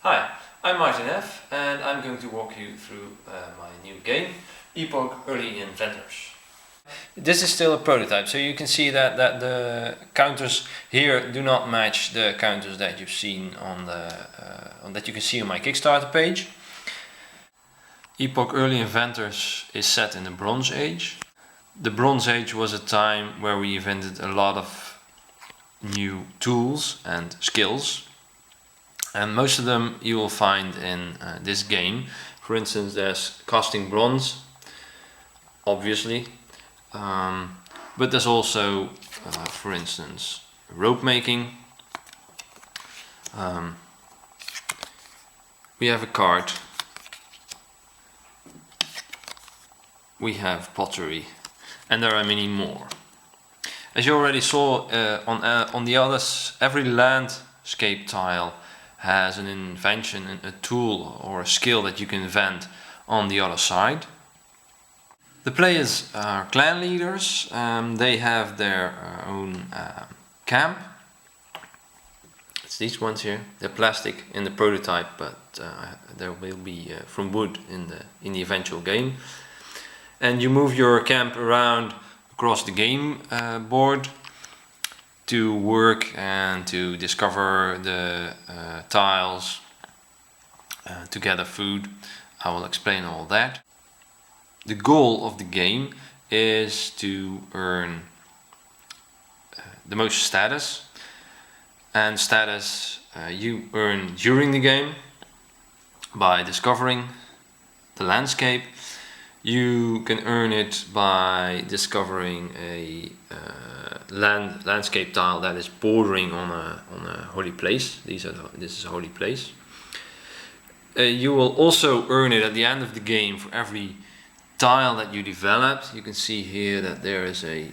Hi, I'm Martyn F and I'm going to walk you through my new game, Epoch Early Inventors. This is still a prototype, so you can see that the counters here do not match the counters that you've seen on that you can see on my Kickstarter page. Epoch Early Inventors is set in the Bronze Age. The Bronze Age was a time where we invented a lot of new tools and skills. And most of them you will find in this game. For instance, there's casting bronze, obviously, but there's also, for instance, rope making. We have a cart. We have pottery, and there are many more. As you already saw on the others, every landscape tile has an invention, a tool or a skill that you can invent on the other side. The players are clan leaders. They have their own camp. It's these ones here. They're plastic in the prototype, but there will be from wood in the eventual game. And you move your camp around across the game board to work and to discover the tiles, to gather food. I will explain all that. The goal of the game is to earn the most status, and status you earn during the game by discovering the landscape. You can earn it by discovering a landscape tile that is bordering on a holy place. This is a holy place. You will also earn it at the end of the game for every tile that you developed. You can see here that there is a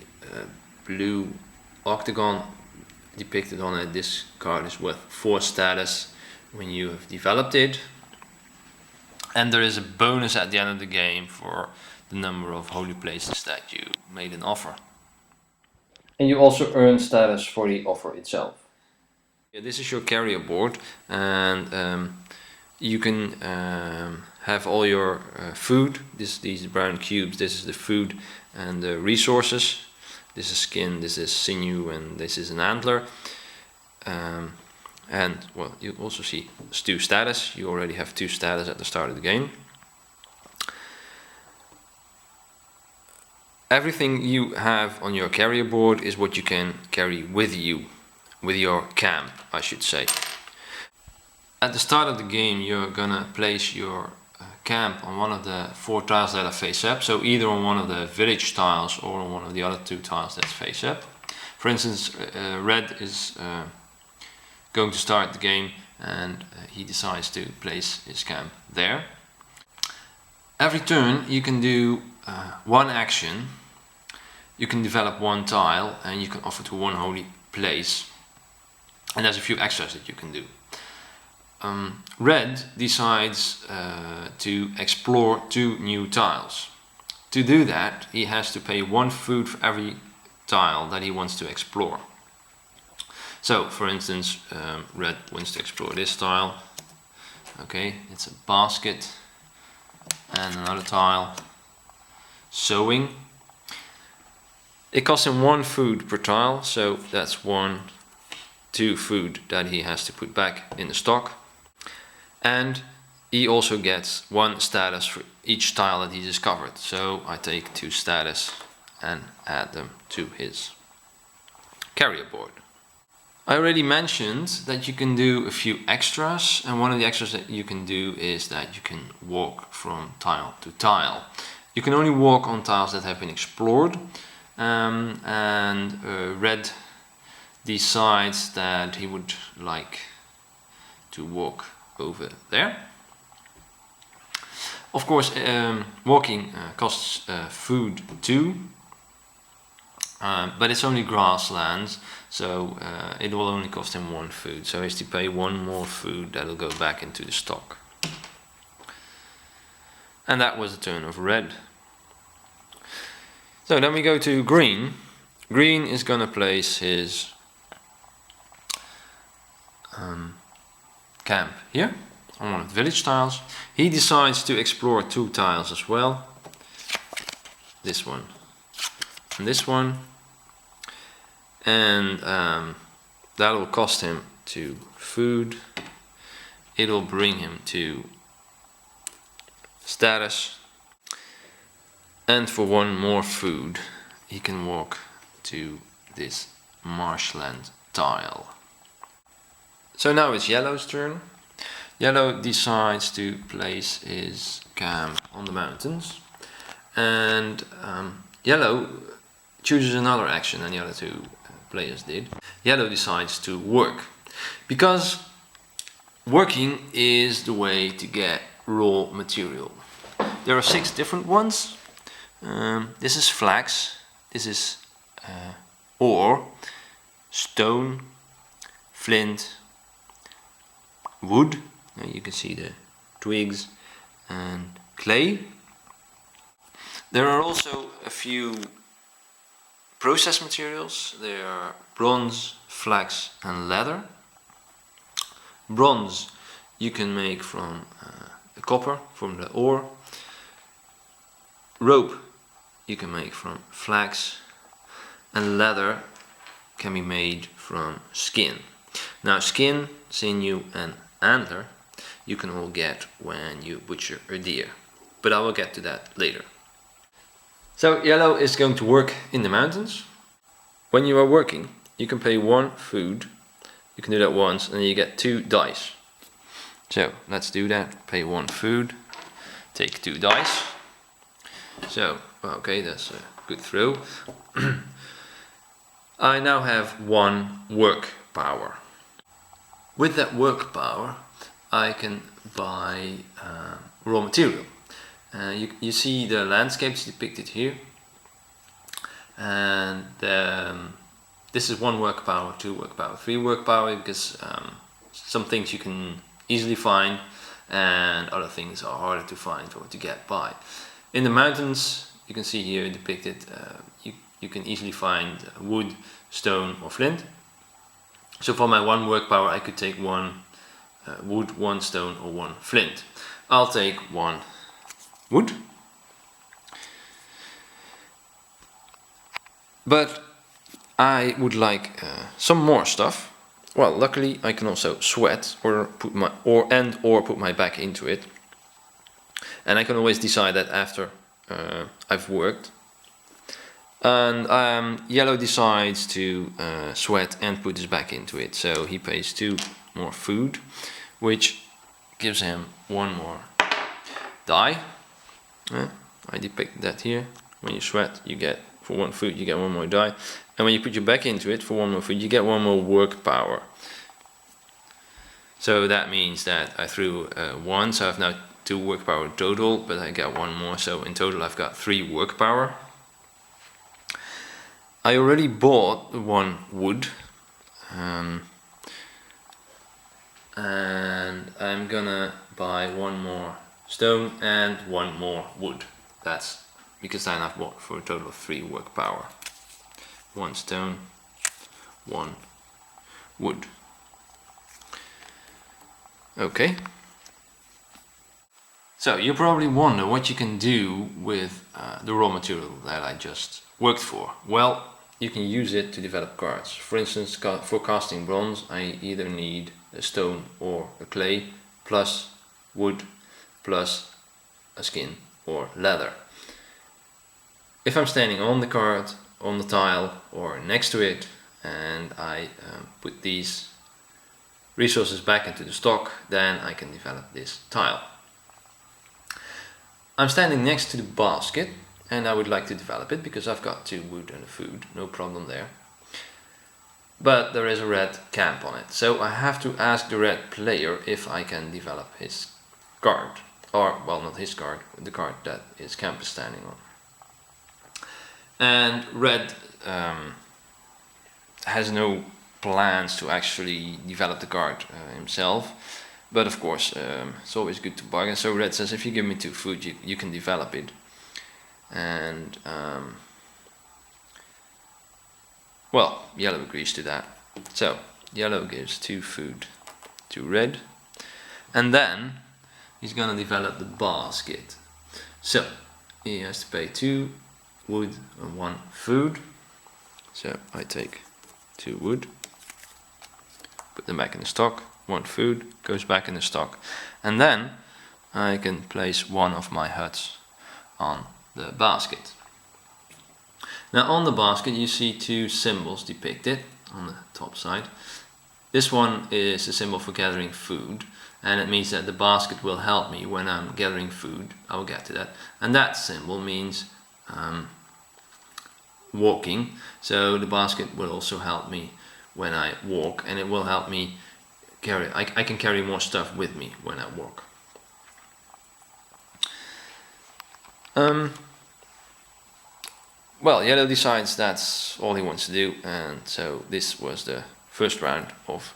blue octagon depicted on it. This card is worth 4 status when you have developed it. And there is a bonus at the end of the game for the number of holy places that you made an offer. And you also earn status for the offer itself. Yeah, this is your carrier board, and you can have all your food. These brown cubes, this is the food and the resources. This is skin, this is sinew, and this is an antler. And well, you also see 2 status. You already have 2 status at the start of the game. Everything you have on your carrier board is what you can carry with you, with your camp, I should say. At the start of the game, you're gonna place your camp on one of the 4 tiles that are face up. So either on one of the village tiles or on one of the other 2 tiles that's face up. For instance, red is going to start the game, and he decides to place his camp there. Every turn you can do one action. You can develop 1 tile and you can offer to 1 holy place, and there's a few extras that you can do. Red decides to explore 2 new tiles. To do that, he has to pay 1 food for every tile that he wants to explore. So, for instance, red wants to explore this tile. Okay, it's a basket, and another tile, sewing. It costs him 1 food per tile, so that's 2 food that he has to put back in the stock. And he also gets 1 status for each tile that he discovered. So I take 2 status and add them to his carrier board. I already mentioned that you can do a few extras, and one of the extras that you can do is that you can walk from tile to tile. You can only walk on tiles that have been explored, and red decides that he would like to walk over there. Of course, walking costs food too, but it's only grasslands, so it will only cost him 1 food. So he has to pay 1 more food that will go back into the stock. And that was the turn of red. So then we go to green. Green is going to place his camp here. on one of the village tiles. He decides to explore 2 tiles as well. This one and this one. And that will cost him 2 food. It'll bring him to status. And for 1 more food, he can walk to this marshland tile. So now it's Yellow's turn. Yellow decides to place his camp on the mountains. And Yellow chooses another action than the other 2 players did. Yellow decides to work, because working is the way to get raw material. There are 6 different ones. This is flax, this is ore, stone, flint, wood, you can see the twigs, and clay. There are also a few process materials. There are bronze, flax and leather. Bronze you can make from the copper, from the ore. Rope you can make from flax, and leather can be made from skin. Now skin, sinew and antler you can all get when you butcher a deer, but I will get to that later. So Yellow is going to work in the mountains. When you are working, you can pay 1 food. You can do that once and then you get 2 dice. So let's do that. Pay 1 food, take 2 dice. So, okay, that's a good throw. I now have 1 work power. With that work power, I can buy raw material. You see the landscapes depicted here, and this is 1 work power, 2 work power, 3 work power, because some things you can easily find and other things are harder to find or to get by. In the mountains, you can see here depicted, you can easily find wood, stone or flint. So for my 1 work power I could take 1 wood, 1 stone or 1 flint. I'll take 1 wood. But I would like some more stuff. Well, luckily I can also sweat or put my back into it. And I can always decide that after I've worked. And Yellow decides to sweat and put his back into it. So he pays 2 more food, which gives him 1 more die. I depict that here. When you sweat, you get, for 1 food, you get 1 more die. And when you put your back into it for 1 more food, you get 1 more work power. So that means that I threw 1, so I have now 2 work power total, but I get 1 more, so in total I've got 3 work power. I already bought 1 wood, and I'm gonna buy 1 more stone and 1 more wood. That's because then I've bought for a total of 3 work power. 1 stone, 1 wood. Okay. So you probably wonder what you can do with the raw material that I just worked for. Well, you can use it to develop cards. For instance, for casting bronze, I either need a stone or a clay, plus wood, plus a skin or leather. If I'm standing on the card, on the tile, or next to it, and I put these resources back into the stock, then I can develop this tile. I'm standing next to the basket and I would like to develop it because I've got 2 wood and a food, no problem there. But there is a red camp on it, so I have to ask the red player if I can develop his card. Or, well, not his card, the card that his camp is standing on. And red has no plans to actually develop the card himself. But of course, it's always good to bargain. So red says, if you give me 2 food, you can develop it. And well, yellow agrees to that. So yellow gives 2 food to red. And then he's gonna develop the basket. So he has to pay 2 wood and 1 food. So I take 2 wood, put them back in the stock, 1 food goes back in the stock, and then I can place one of my huts on the basket. Now on the basket you see 2 symbols depicted on the top side. This one is a symbol for gathering food, and it means that the basket will help me when I'm gathering food. I'll get to that. And that symbol means walking, so the basket will also help me when I walk, and it will help me carry, I can carry more stuff with me when I walk. Well, Yellow decides that's all he wants to do, and so this was the first round of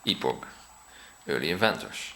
Epoch Early Inventors.